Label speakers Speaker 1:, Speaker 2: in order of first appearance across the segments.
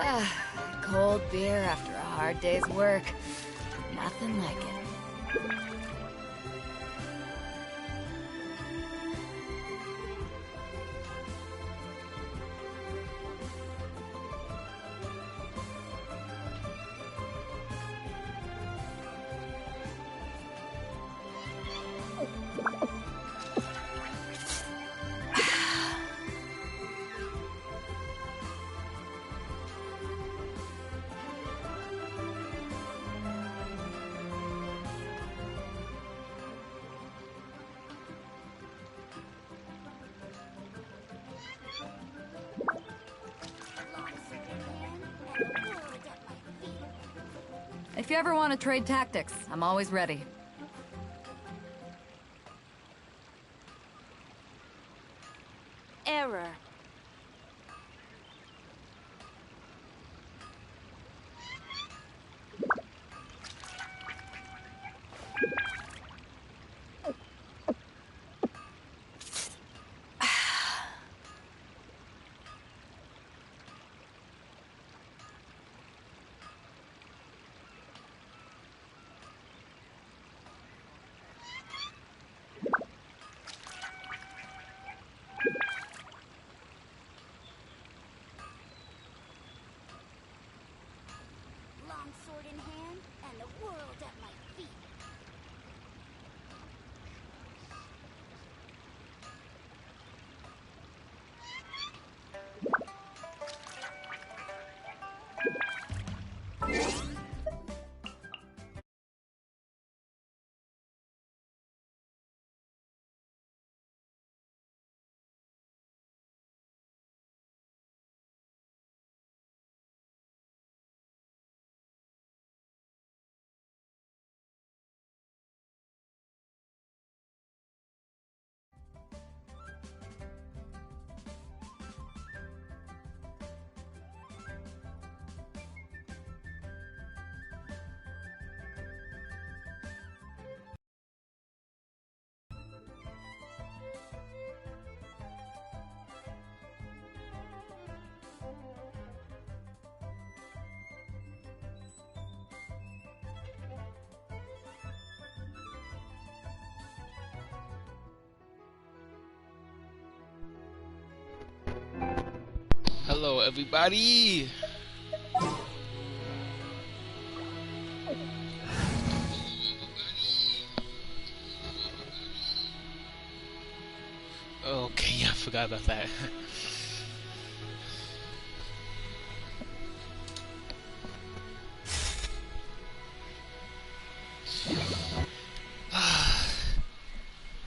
Speaker 1: Ah, cold beer after a hard day's work. Nothing like it. If you ever want to trade tactics, I'm always ready.
Speaker 2: Error. Sword in hand, and the world at my feet.
Speaker 3: Hello everybody! Okay, yeah, I forgot about that.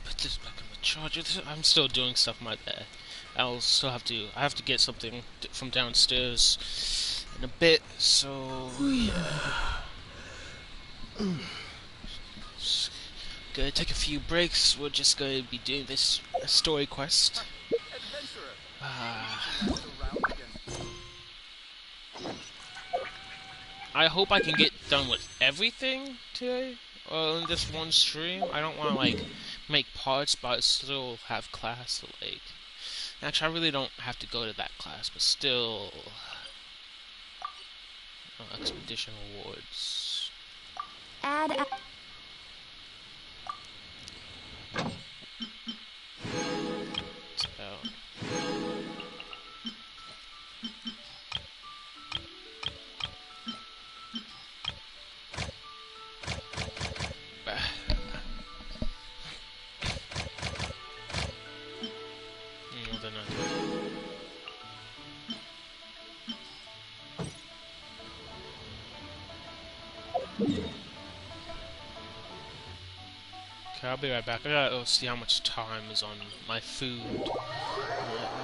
Speaker 3: Put this back on the charger. I'm still doing stuff my bad. I have to get something from downstairs in a bit, so yeah. Gonna take a few breaks. We're just gonna be doing this story quest. I hope I can get done with everything today, in this one stream. I don't want to like make parts, but still have class. So, like, actually, I really don't have to go to that class, but still, expedition awards.
Speaker 2: Add.
Speaker 3: Okay, I'll be right back. I gotta see how much time is on my food.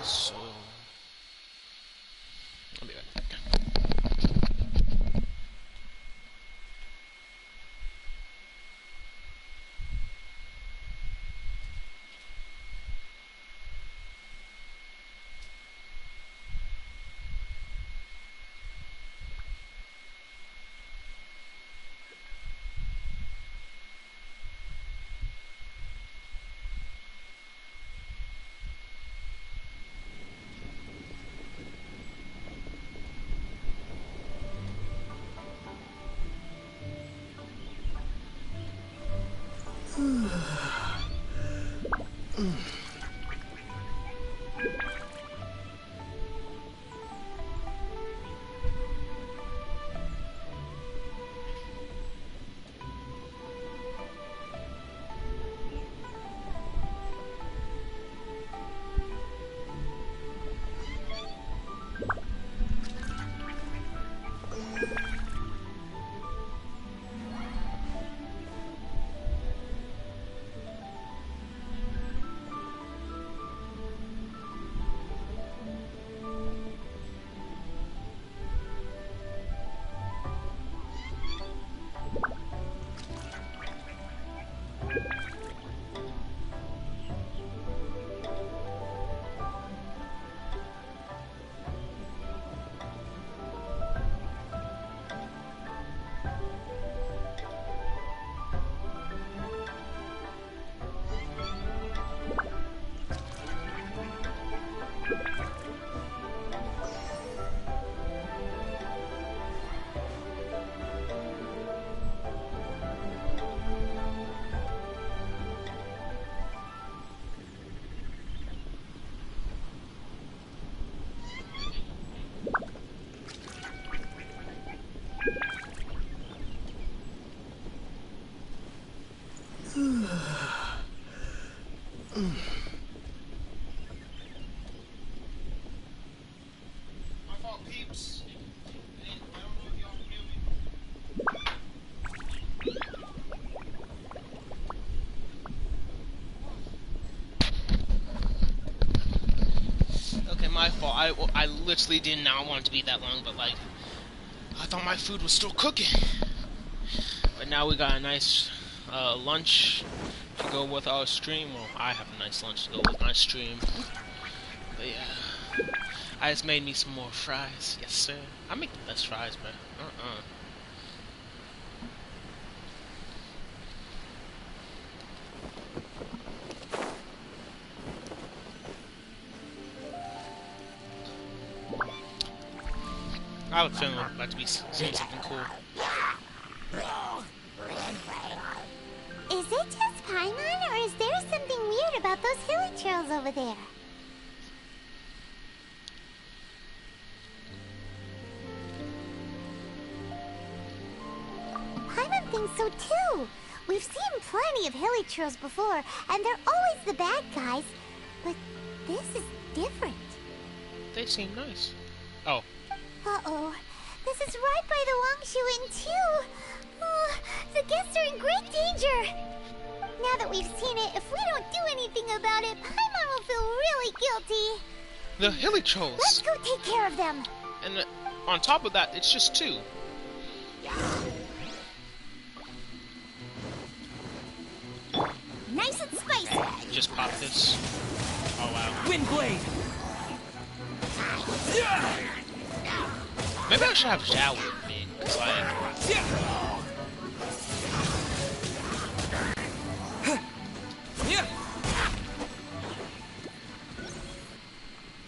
Speaker 3: So I'll be right back. Okay, my fault. I literally did not want it to be that long, but like, I thought my food was still cooking. But now we got a nice lunch to go with our stream. Well, I have a nice lunch to go with my stream. But yeah, I just made me some more fries. Yes, sir. I make the best fries, but I have a feeling I'm about to be seeing something cool.
Speaker 2: Is it just Paimon, or is there something weird about those hilly trails over there? Paimon thinks so too. We've seen plenty of hilly trails before, and they're always the bad guys. But this is different.
Speaker 3: They seem nice. Oh.
Speaker 2: Uh-oh. This is right by the Wangshu Inn too. Oh, the guests are in great danger. Now that we've seen it, if we don't do anything about it, Paimon will feel really guilty.
Speaker 3: The hilly trolls.
Speaker 2: Let's go take care of them.
Speaker 3: And on top of that, it's just 2.
Speaker 2: Nice and spicy.
Speaker 3: Just pop this. Oh wow.
Speaker 4: Windblade!
Speaker 3: Maybe I should have xiao with me, cause like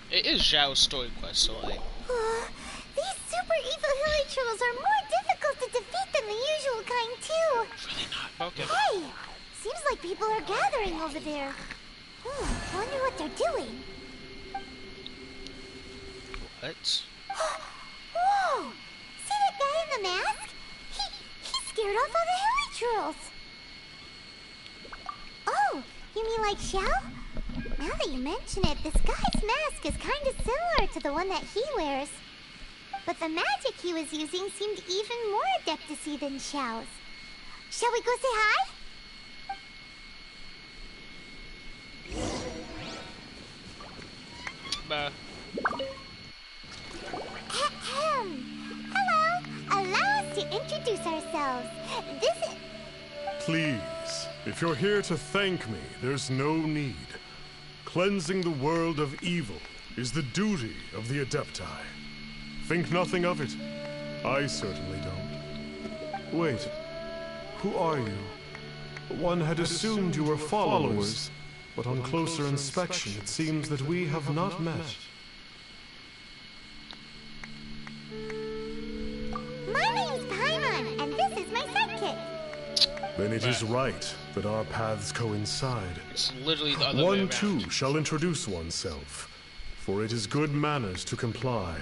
Speaker 3: it is Xiao's story quest, so like
Speaker 2: These super evil hilly trolls are more difficult to defeat than the usual kind too.
Speaker 3: really not. Okay.
Speaker 2: Hey, seems like people are gathering over there. Wonder what they're doing.
Speaker 3: What?
Speaker 2: Whoa! See that guy in the mask? He scared off all the hilly trolls. Oh, you mean like Xiao? Now that you mention it, this guy's mask is kind of similar to the one that he wears. But the magic he was using seemed even more adepticity than Xiao's. Shall we go say hi? Hello. Allow us to introduce ourselves. This is...
Speaker 5: Please, if you're here to thank me, there's no need. Cleansing the world of evil is the duty of the Adepti. Think nothing of it. I certainly don't. Wait, who are you? One had assumed you were followers, but on closer inspection it seems that we have not met.
Speaker 2: My name's Paimon, and this is my sidekick.
Speaker 5: Then it is right that our paths coincide.
Speaker 3: It's literally the other way
Speaker 5: One
Speaker 3: around.
Speaker 5: too shall introduce oneself, for it is good manners to comply.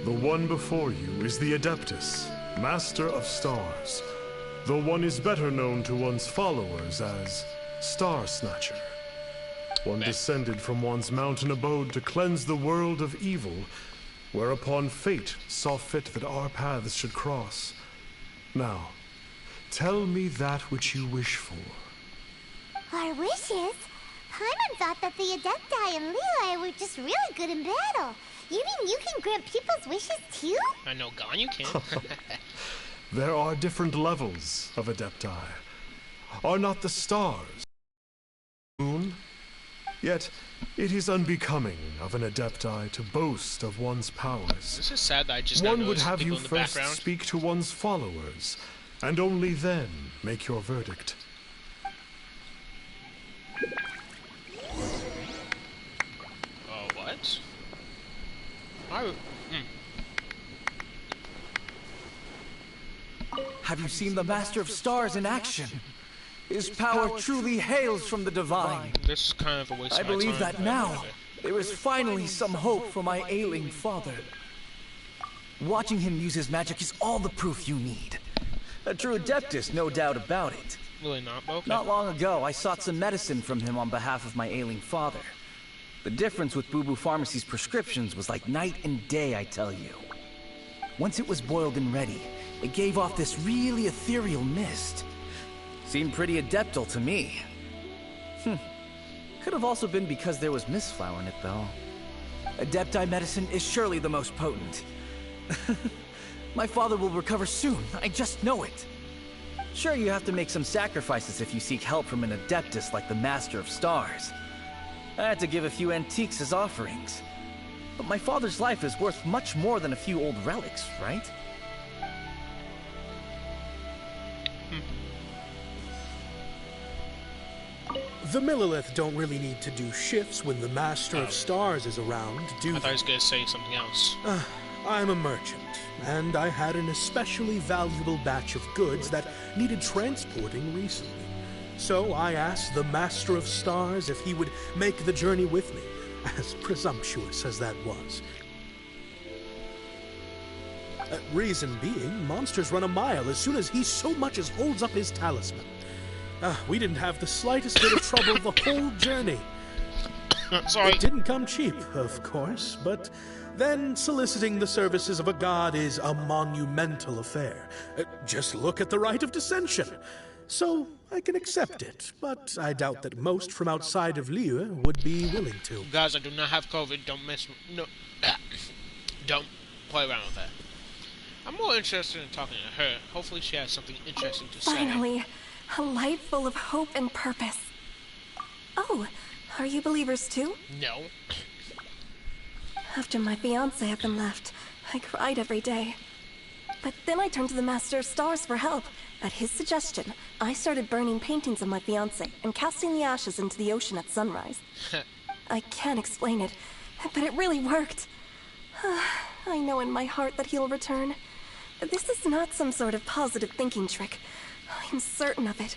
Speaker 5: The one before you is the Adeptus, Master of Stars, though one is better known to one's followers as Star Snatcher. One descended from one's mountain abode to cleanse the world of evil, whereupon fate saw fit that our paths should cross. Now, tell me that which you wish for.
Speaker 2: Our wishes? Paimon thought that the Adepti and Leela were just really good in battle. You mean you can grant people's wishes too?
Speaker 3: I know, Gon, you can.
Speaker 5: There are different levels of Adepti. Are not the stars moon? Yet, it is unbecoming of an Adepti to boast of one's powers.
Speaker 3: This is sad that I just now
Speaker 5: One would
Speaker 3: noticed
Speaker 5: have
Speaker 3: people
Speaker 5: you
Speaker 3: in the
Speaker 5: first
Speaker 3: background.
Speaker 5: speak to one's followers, and only then make your verdict.
Speaker 3: Oh, what?
Speaker 4: Have you seen the Master of Stars in action? His power truly hails from the divine.
Speaker 3: This is kind of a waste
Speaker 4: I
Speaker 3: of my
Speaker 4: believe
Speaker 3: time.
Speaker 4: that now there is finally some hope for my ailing father. Watching him use his magic is all the proof you need. A true Adeptus, no doubt about it.
Speaker 3: Really not, but okay.
Speaker 4: Not long ago, I sought some medicine from him on behalf of my ailing father. The difference with Boo Boo Pharmacy's prescriptions was like night and day, I tell you. Once it was boiled and ready, it gave off this really ethereal mist. Seemed pretty adeptal to me. Could have also been because there was mistflower in it, though. Adepti medicine is surely the most potent. My father will recover soon, I just know it. Sure, you have to make some sacrifices if you seek help from an Adeptus like the Master of Stars. I had to give a few antiques as offerings. But my father's life is worth much more than a few old relics, right?
Speaker 6: The Millilith don't really need to do shifts when the Master of Stars is around, do
Speaker 3: I
Speaker 6: they?
Speaker 3: thought he was going to say something else.
Speaker 6: I'm a merchant, and I had an especially valuable batch of goods that needed transporting recently. So I asked the Master of Stars if he would make the journey with me, as presumptuous as that was. Reason being, monsters run a mile as soon as he so much as holds up his talisman. We didn't have the slightest bit of trouble the whole journey.
Speaker 3: Sorry.
Speaker 6: It didn't come cheap, of course, but then soliciting the services of a god is a monumental affair. Just look at the Rite of Dissension. So I can accept it, but I doubt that most from outside of Liyue would be willing to.
Speaker 3: Guys, I do not have COVID. Don't mess. No. Don't play around with that. I'm more interested in talking to her. Hopefully she has something interesting to say.
Speaker 7: Finally, a life full of hope and purpose. Oh, are you believers too?
Speaker 3: No.
Speaker 7: After my fiancé had been left, I cried every day. But then I turned to the Master of Stars for help. At his suggestion, I started burning paintings of my fiancé and casting the ashes into the ocean at sunrise. I can't explain it, but it really worked. I know in my heart that he'll return. This is not some sort of positive thinking trick. I'm certain of it.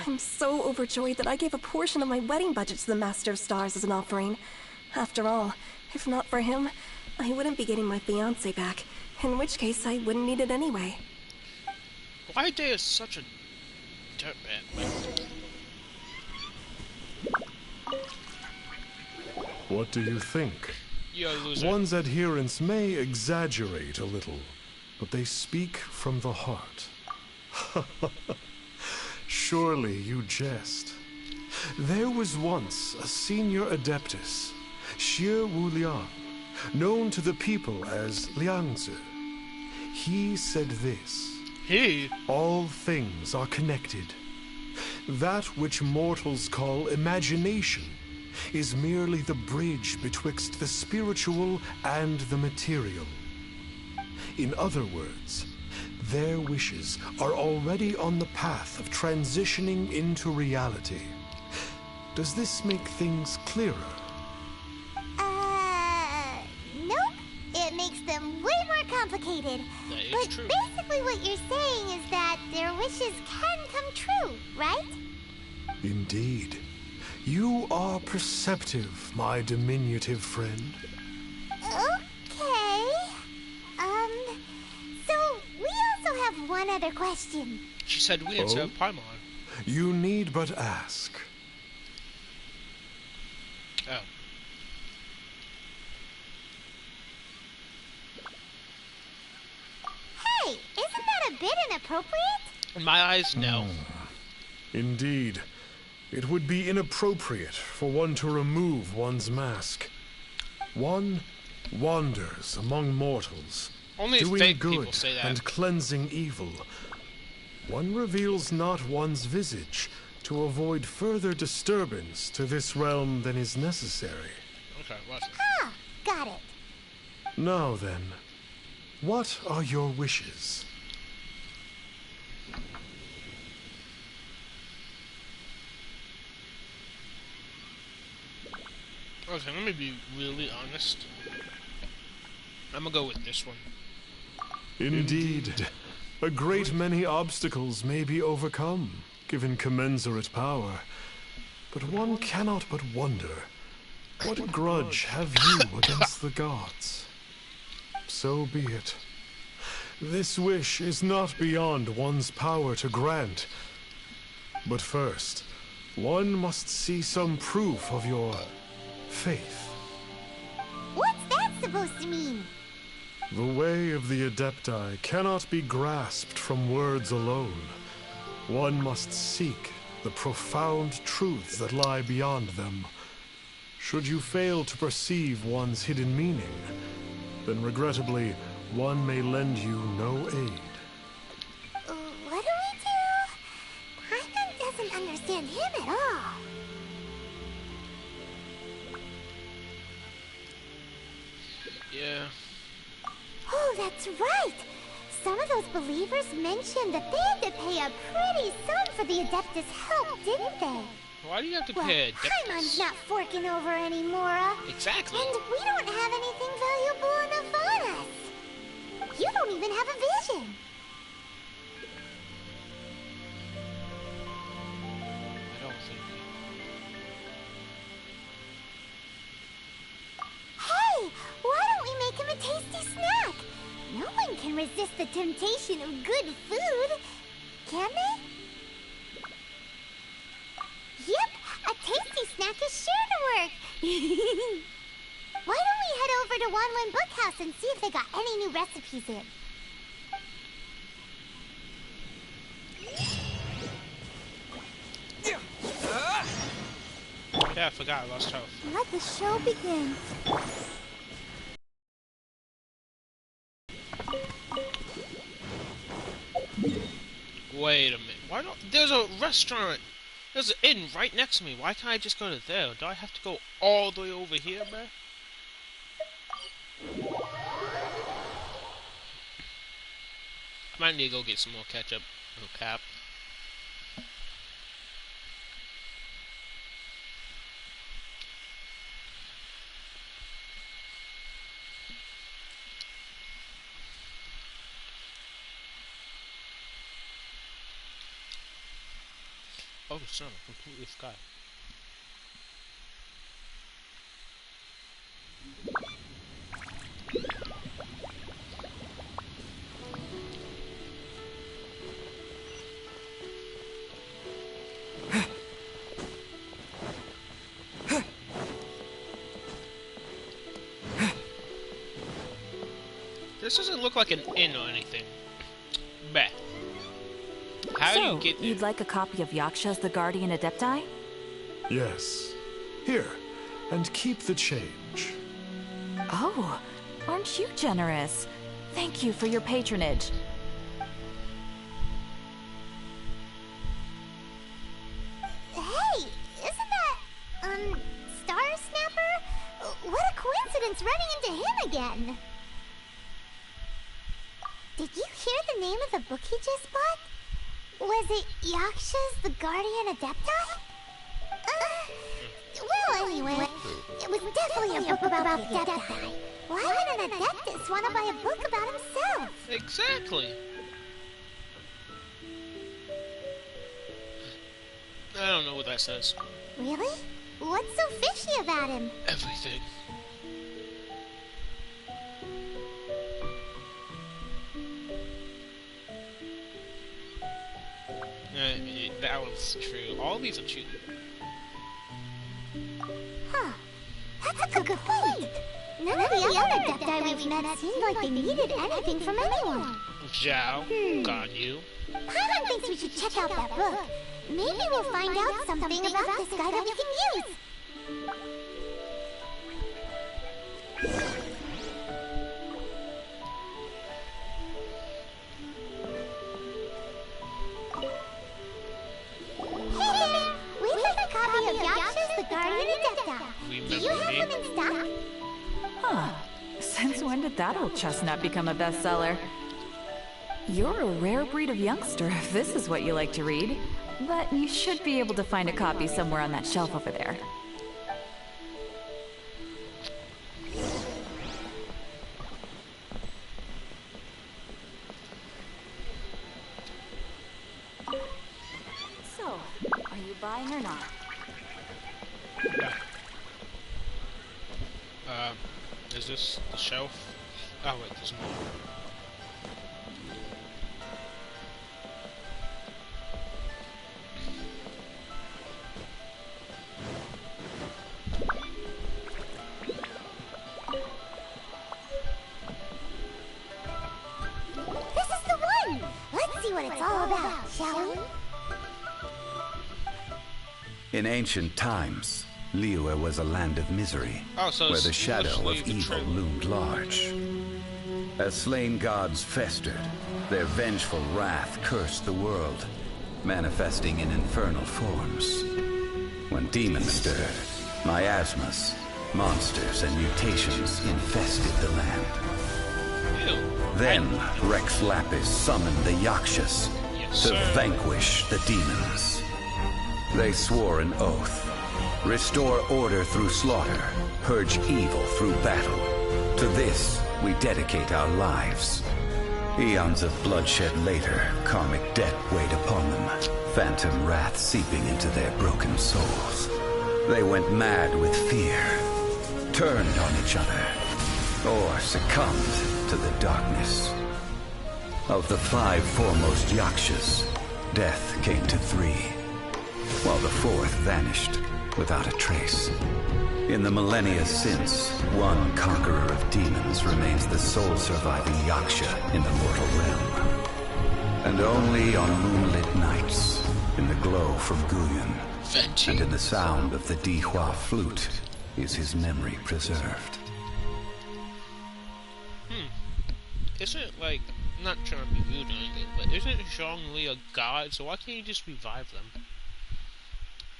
Speaker 7: I'm so overjoyed that I gave a portion of my wedding budget to the Master of Stars as an offering. After all, if not for him, I wouldn't be getting my fiancé back, in which case I wouldn't need it anyway.
Speaker 3: Why Day is such a dirtbag?
Speaker 5: What do you think?
Speaker 3: You're a loser.
Speaker 5: One's adherents may exaggerate a little, but they speak from the heart. Surely you jest. There was once a senior Adeptus, Xie Wuliang, known to the people as Liangzi. He said this:
Speaker 3: He?
Speaker 5: all things are connected. That which mortals call imagination is merely the bridge betwixt the spiritual and the material. In other words, their wishes are already on the path of transitioning into reality. Does this make things clearer?
Speaker 2: Nope. It makes them way more complicated. complicated.
Speaker 3: That is
Speaker 2: But
Speaker 3: true.
Speaker 2: basically what you're saying is that their wishes can come true, right?
Speaker 5: Indeed. You are perceptive, my diminutive friend.
Speaker 2: Okay. So we also have one other question.
Speaker 3: She said we instead of Paimon.
Speaker 5: You need but ask.
Speaker 3: Oh.
Speaker 2: Hey, isn't that a bit inappropriate?
Speaker 3: In my eyes, no.
Speaker 5: Indeed. It would be inappropriate for one to remove one's mask. One wanders among mortals,
Speaker 3: Only
Speaker 5: doing
Speaker 3: fake
Speaker 5: good
Speaker 3: people say that.
Speaker 5: and cleansing evil. One reveals not one's visage to avoid further disturbance to this realm than is necessary.
Speaker 3: Okay, watch it.
Speaker 2: Ah, got it.
Speaker 5: Now then, what are your wishes?
Speaker 3: Okay, let me be really honest. I'm gonna go with this one.
Speaker 5: Indeed. A great many obstacles may be overcome, given commensurate power. But one cannot but wonder, what grudge have you against the gods? So be it. This wish is not beyond one's power to grant. But first, one must see some proof of your faith.
Speaker 2: What's that supposed to mean?
Speaker 5: The way of the Adepti cannot be grasped from words alone. One must seek the profound truths that lie beyond them. Should you fail to perceive one's hidden meaning, then regrettably, one may lend you no aid.
Speaker 2: What do we do? Paimon doesn't understand him at all.
Speaker 3: Yeah.
Speaker 2: Oh, that's right! Some of those believers mentioned that they had to pay a pretty sum for the Adeptus' help, didn't they?
Speaker 3: Why do you have to
Speaker 2: Well,
Speaker 3: pay a
Speaker 2: Paimon's
Speaker 3: Adeptus?
Speaker 2: not forking over anymore.
Speaker 3: Exactly.
Speaker 2: And we don't have anything valuable enough on us. You don't even have a vision.
Speaker 3: I don't think.
Speaker 2: Hey, why don't we make him a tasty snack? No one can resist the temptation of good food, can they? Yep, a tasty snack is sure to work. Why don't we head over to Wanwen Bookhouse and see if they got any new recipes in?
Speaker 3: Yeah, I forgot I lost health.
Speaker 2: Let the show begin.
Speaker 3: Wait a minute. Why don't? There's a restaurant. There's an inn right next to me. Why can't I just go to there? Do I have to go all the way over here, man? I might need to go get some more ketchup. No cap. Oh, son, I completely forgot. This doesn't look like an inn or anything. Bah. How do you get there?
Speaker 1: You'd like a copy of Yaksha's The Guardian Adepti?
Speaker 5: Yes. Here, and keep the change.
Speaker 1: Oh, aren't you generous? Thank you for your patronage.
Speaker 2: Hey, isn't that, Star Snapper? What a coincidence running into him again. Did you hear the name of the book he just bought? Was it Yaksha's The Guardian Adepti? Well, anyway, it was definitely a book about the Adepti. Why would an Adeptus want to buy a book about himself?
Speaker 3: Exactly. I don't know what that says.
Speaker 2: Really? What's so fishy about him?
Speaker 3: Everything. That was true. All these are true.
Speaker 2: Huh. That's a good point. None of the other Adepti we've met seemed like they needed anything from anyone.
Speaker 3: Xiao, got you.
Speaker 2: Paimon thinks we should check out that book. Maybe we'll find out something about this guy that we can use. Hey there! We found a copy of Yaksha's The Guardian Adepta. Do you have them in stock?
Speaker 1: Huh. Since when did that old chestnut become a bestseller? You're a rare breed of youngster if this is what you like to read. But you should be able to find a copy somewhere on that shelf over there. So, are you buying or not?
Speaker 3: Is this the shelf? Oh wait, there's more.
Speaker 2: This is the one! Let's see what it's all about, shall we?
Speaker 8: In ancient times, Liyue was a land of misery,
Speaker 3: So
Speaker 8: where
Speaker 3: it's
Speaker 8: the shadow
Speaker 3: mostly
Speaker 8: of
Speaker 3: the
Speaker 8: evil
Speaker 3: truth.
Speaker 8: loomed large. As slain gods festered, their vengeful wrath cursed the world, manifesting in infernal forms. When demons stirred, miasmas, monsters, and mutations infested the land.
Speaker 3: Ew.
Speaker 8: Then Rex Lapis summoned the Yakshas
Speaker 3: Yes,
Speaker 8: to
Speaker 3: sir.
Speaker 8: vanquish the demons. They swore an oath. Restore order through slaughter, purge evil through battle. To this, we dedicate our lives. Eons of bloodshed later, karmic debt weighed upon them, phantom wrath seeping into their broken souls. They went mad with fear, turned on each other, or succumbed to the darkness. Of the 5 foremost Yakshas, death came to 3, while the 4th vanished without a trace. In the millennia since, one conqueror of demons remains the sole surviving Yaksha in the mortal realm. And only on moonlit nights, in the glow from Guyon, and in the sound of the Dihua flute, is his memory preserved.
Speaker 3: Isn't like, I'm not trying to be rude or anything, but isn't Zhongli a god? So why can't you just revive them?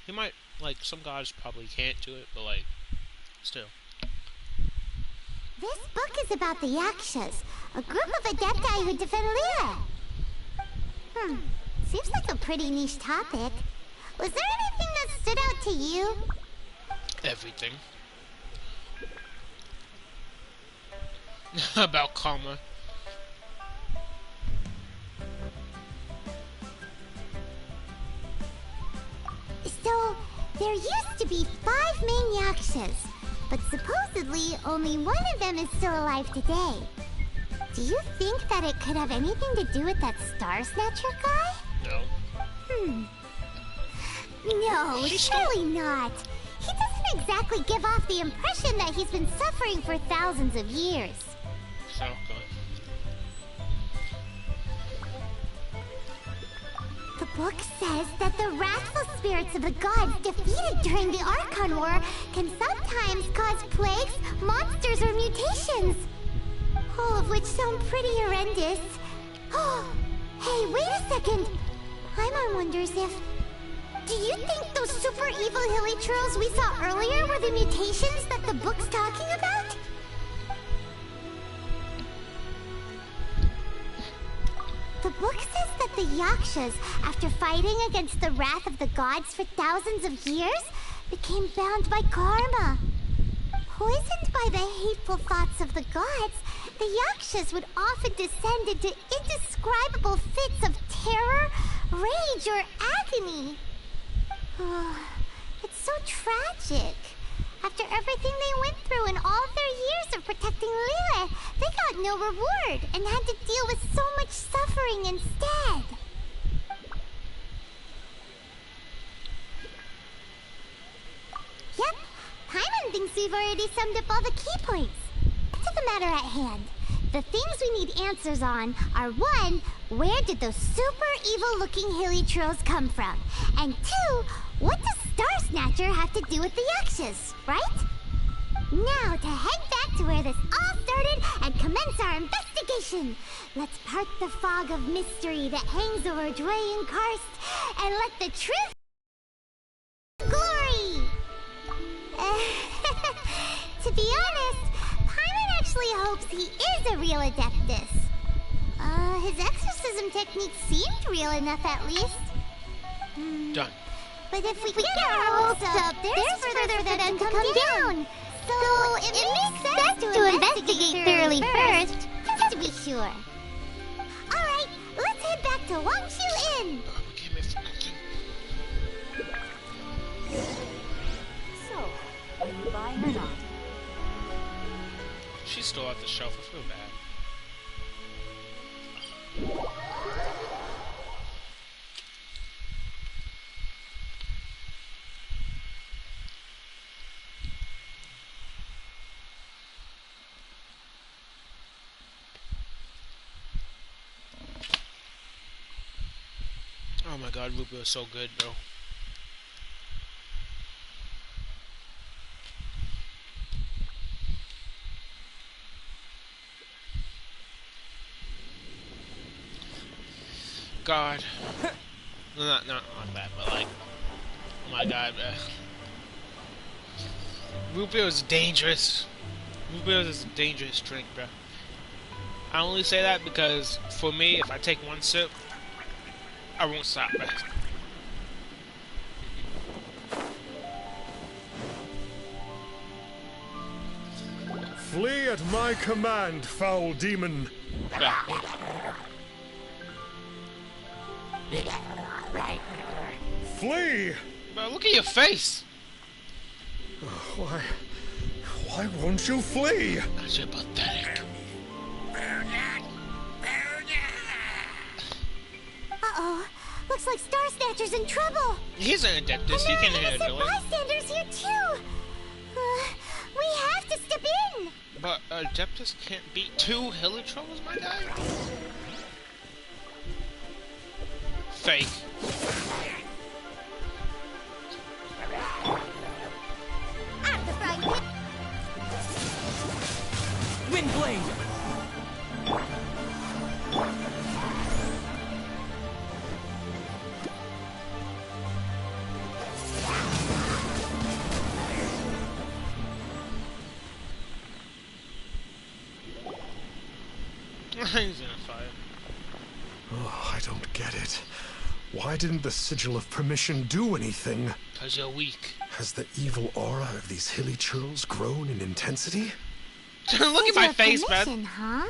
Speaker 3: He might, like, some gods probably can't do it, but like, still.
Speaker 2: This book is about the Yakshas, a group of Adepti who defend Lyra. Seems like a pretty niche topic. Was there anything that stood out to you?
Speaker 3: Everything. About karma.
Speaker 2: So, there used to be 5 main Yakshas, but supposedly only one of them is still alive today. Do you think that it could have anything to do with that Star Snatcher guy?
Speaker 3: No.
Speaker 2: No, surely not. He doesn't exactly give off the impression that he's been suffering for thousands of years.
Speaker 3: So, go ahead.
Speaker 2: The book says that the wrathful spirits of the gods defeated during the Archon War can sometimes cause plagues, monsters, or mutations. All of which sound pretty horrendous. Hey, wait a second. Paimon wonders if... Do you think those super evil hilly trolls we saw earlier were the mutations that the book's talking about? The book says that the Yakshas, after fighting against the wrath of the gods for thousands of years, became bound by karma. Poisoned by the hateful thoughts of the gods, the Yakshas would often descend into indescribable fits of terror, rage, or agony. It's so tragic. After everything they went through and all their years of protecting Lilith, they got no reward and had to deal with so much suffering instead. Yep, Paimon thinks we've already summed up all the key points. To the matter at hand, the things we need answers on are 1, where did those super evil-looking hilichurls come from? And 2, what does Star Snatcher have to do with the Yakshas, right? Now to head back to where this all started and commence our investigation. Let's part the fog of mystery that hangs over Dwayne Karst and let the truth glory. To be honest, Paimon actually hopes he is a real Adeptus. His exorcism technique seemed real enough at least.
Speaker 3: Done.
Speaker 2: But if we get our hopes up, there's further for them to come down. So it makes sense to investigate thoroughly first, just to be sure. Alright, let's head back to Wangshu Inn.
Speaker 1: So, are you buying or not?
Speaker 3: She's still at the shelf. I feel bad. Oh my god, Rubio is so good, bro. God. Not that, but like, oh my god, Rubio is dangerous. Rubio is a dangerous drink, bro. I only say that because, for me, if I take one sip, I won't stop, bro.
Speaker 5: Flee at my command, foul demon. Flee!
Speaker 3: Bro, look at your face.
Speaker 5: Why won't you flee?
Speaker 3: Because you're pathetic.
Speaker 2: Uh-oh. Looks like Star Snatcher's in trouble.
Speaker 3: He's an Adeptus. He can handle it.
Speaker 2: Bystanders here too. We have to step in.
Speaker 3: But Adeptus can't beat 2 hilichurls, my guy? Fake.
Speaker 2: Out the frying pan.
Speaker 4: Windblade!
Speaker 3: He's in a fire.
Speaker 5: Oh, I don't get it. Why didn't the Sigil of Permission do anything?
Speaker 3: Because you're weak.
Speaker 5: Has the evil aura of these hilichurls grown in intensity?
Speaker 3: Look at my face, man.
Speaker 2: Permission, huh?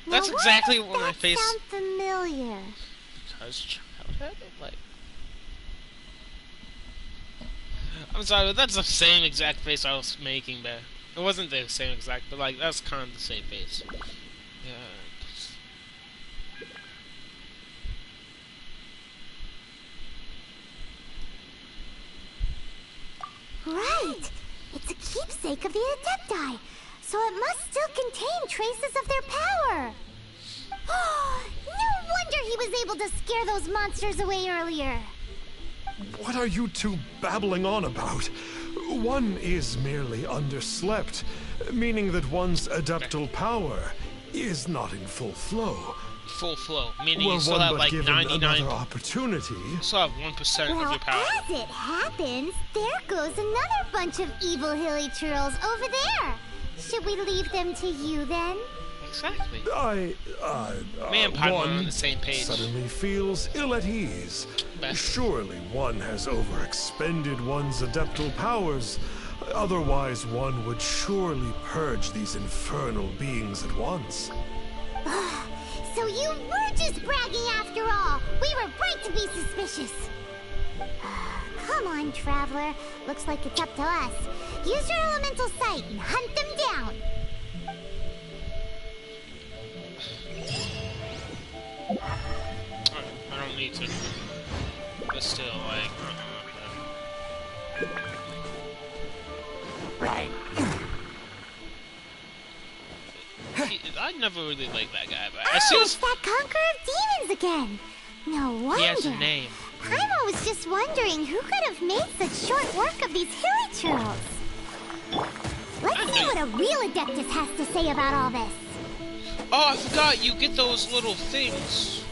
Speaker 3: That's
Speaker 2: Now,
Speaker 3: exactly
Speaker 2: why does
Speaker 3: what my
Speaker 2: that
Speaker 3: face...
Speaker 2: sound familiar?
Speaker 3: Because childhood? Like... I'm sorry, but that's the same exact face I was making there. It wasn't the same exact, but like, that's kind of the same face. Yeah.
Speaker 2: Right! It's a keepsake of the Adepti, so it must still contain traces of their power. No wonder he was able to scare those monsters away earlier.
Speaker 5: What are you two babbling on about? One is merely underslept, meaning that one's adeptal power is not in full flow.
Speaker 3: Full flow, meaning
Speaker 5: Were
Speaker 3: you still
Speaker 5: one
Speaker 3: have
Speaker 5: but
Speaker 3: like
Speaker 5: given
Speaker 3: 99...
Speaker 5: another opportunity.
Speaker 3: You still have 1% of
Speaker 2: Well,
Speaker 3: your power.
Speaker 2: as it happens, there goes another bunch of evil hilichurls over there. Should we leave them to you then?
Speaker 3: Exactly.
Speaker 5: Me
Speaker 3: and Paimon are on
Speaker 5: one
Speaker 3: the same page.
Speaker 5: suddenly feels ill at ease.
Speaker 3: Best.
Speaker 5: Surely one has overexpended one's adeptal powers. Otherwise, one would surely purge these infernal beings at once.
Speaker 2: So you were just bragging after all! We were right to be suspicious! Come on, Traveler. Looks like it's up to us. Use your elemental sight and hunt them down!
Speaker 3: I don't need to. But still, like... I never really liked that guy, but as soon
Speaker 2: it's
Speaker 3: as...
Speaker 2: that Conqueror of Demons again! No wonder.
Speaker 3: He has a name.
Speaker 2: Paimon was just wondering who could have made such short work of these hilly trails. Let's see what a real Adeptus has to say about all this.
Speaker 3: Oh, I forgot, you get those little things.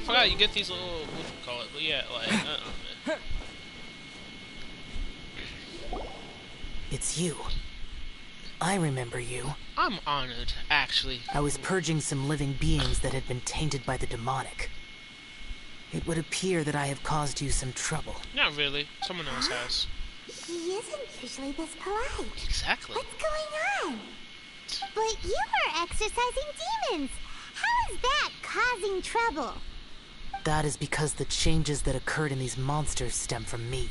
Speaker 3: I forgot, you get these little, what you call it, but yeah, like,
Speaker 9: It's you. I remember you.
Speaker 3: I'm honored, actually.
Speaker 9: I was purging some living beings that had been tainted by the demonic. It would appear that I have caused you some trouble.
Speaker 3: Not really. Someone else has.
Speaker 2: He isn't usually this polite.
Speaker 3: Exactly.
Speaker 2: What's going on? But you are exorcising demons. How is that causing trouble?
Speaker 9: That is because the changes that occurred in these monsters stem from me.